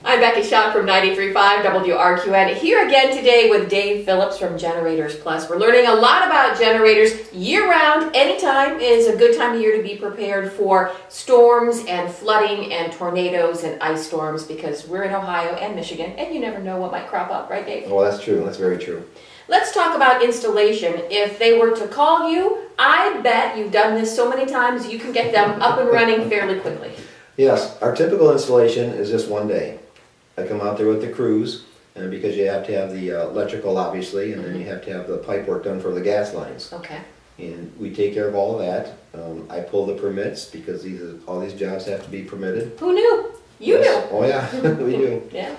I'm Becky Shock from 93.5 WRQN, here again today with Dave Phillips from Generators Plus. We're learning a lot about generators year-round. Anytime is a good time of year to be prepared for storms and flooding and tornadoes and ice storms, because we're in Ohio and Michigan, and you never know what might crop up, right, Dave? Well, that's true. That's very true. Let's talk about installation. If they were to call you, I bet you've done this so many times, you can get them up and running fairly quickly. Yes, our typical installation is just one day. I come out there with the crews, and because you have to have the electrical, obviously, and then you have to have the pipe work done for the gas lines. Okay. And we take care of all of that. I pull the permits because all these jobs have to be permitted. Who knew? You Yes. knew. Oh yeah, we do. Yeah.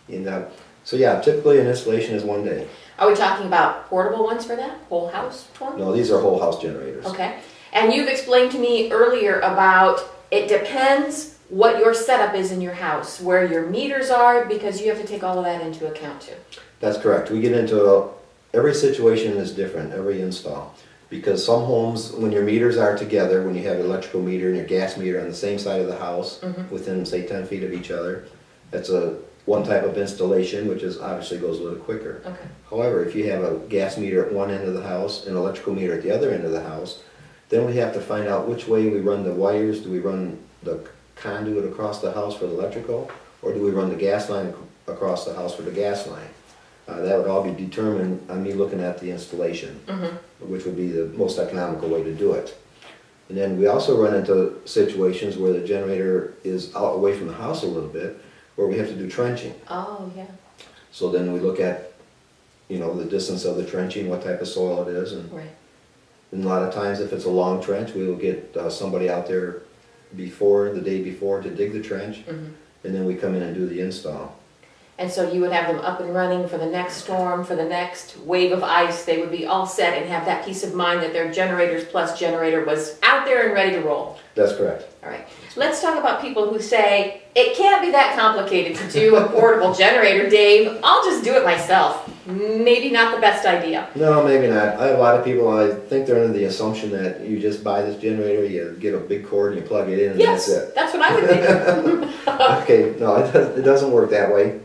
And so yeah, typically an installation is one day. Are we talking about portable ones for that? Whole house one? No, these are whole house generators. Okay. And you've explained to me earlier about it depends what your setup is in your house, where your meters are, because you have to take all of that into account too. That's correct. We get into every situation is different, every install. Because some homes, when your meters are together, when you have your electrical meter and your gas meter on the same side of the house, within say 10 feet of each other, that's one type of installation, which is obviously goes a little quicker. Okay. However, if you have a gas meter at one end of the house and an electrical meter at the other end of the house, then we have to find out which way we run the wires. Do we run the conduit across the house for the electrical, or do we run the gas line across the house for the gas line? That would all be determined on me looking at the installation, which would be the most economical way to do it. And then we also run into situations where the generator is out away from the house a little bit, where we have to do trenching. Oh, yeah. So then we look at, the distance of the trenching, what type of soil it is, and Right. a lot of times if it's a long trench, we will get somebody out there the day before to dig the trench, and then we come in and do the install. And so you would have them up and running for the next storm, for the next wave of ice. They would be all set and have that peace of mind that their Generators Plus generator was out there and ready to roll. That's correct. All right. Let's talk about people who say, it can't be that complicated to do a portable generator, Dave. I'll just do it myself. Maybe not the best idea. No, maybe not. I have a lot of people, I think they're under the assumption that you just buy this generator, you get a big cord and you plug it in and Yes, that's it. that's what I would think. Okay, no, it doesn't work that way.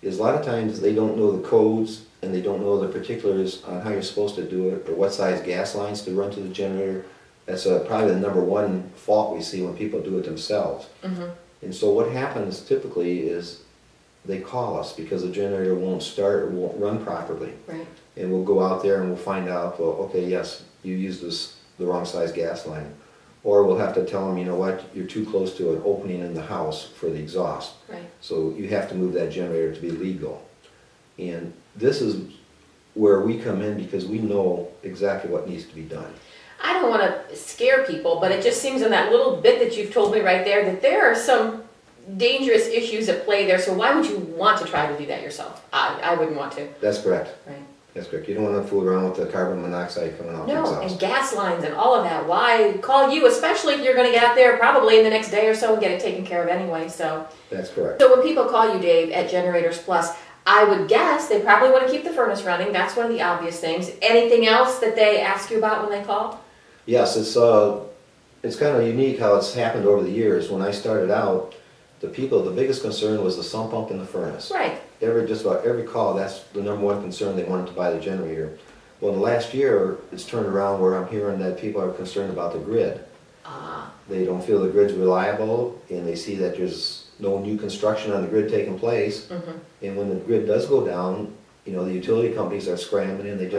Because a lot of times they don't know the codes and they don't know the particulars on how you're supposed to do it or what size gas lines to run to the generator. That's probably the number one fault we see when people do it themselves. And so what happens typically is they call us because the generator won't start or won't run properly. Right. And we'll go out there and we'll find out, well, okay, yes, you used the wrong size gas line. Or we'll have to tell them, you know what, you're too close to an opening in the house for the exhaust. Right. So you have to move that generator to be legal. And this is where we come in because we know exactly what needs to be done. I don't want to scare people, but it just seems in that little bit that you've told me right there that there are some dangerous issues at play there. So why would you want to try to do that yourself? I wouldn't want to. That's correct. Right. That's correct. You don't want to fool around with the carbon monoxide coming off the No, exhaust. and gas lines and all of that. Why call you, especially if you're going to get out there probably in the next day or so and get it taken care of anyway. So That's correct. when people call you, Dave, at Generators Plus, I would guess they probably want to keep the furnace running. That's one of the obvious things. Anything else that they ask you about when they call? Yes, it's kind of unique how it's happened over the years. When I started out, the biggest concern was the sump pump in the furnace. Right. Just about every call, that's the number one concern. They wanted to buy the generator. Well, in the last year, it's turned around where I'm hearing that people are concerned about the grid. They don't feel the grid's reliable, and they see that there's no new construction on the grid taking place. And when the grid does go down, the utility companies are scrambling, and they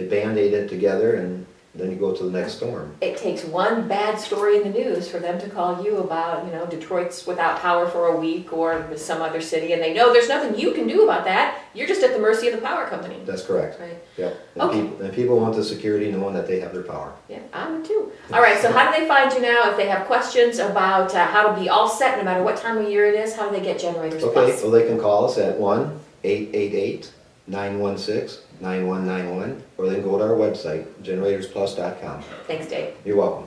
Band-Aid it together, and then you go to the next storm. It takes one bad story in the news for them to call you about, Detroit's without power for a week or some other city, and they know there's nothing you can do about that. You're just at the mercy of the power company. That's correct. Right. Yep. Okay. And people want the security knowing that they have their power. Yeah, I would too. All right, so how do they find you now if they have questions about how to be all set no matter what time of year it is? How do they get Generators Okay, Plus? well, they can call us at 1-888-916-9191, or they can go to our website, generatorsplus.com. Thanks, Dave. You're welcome.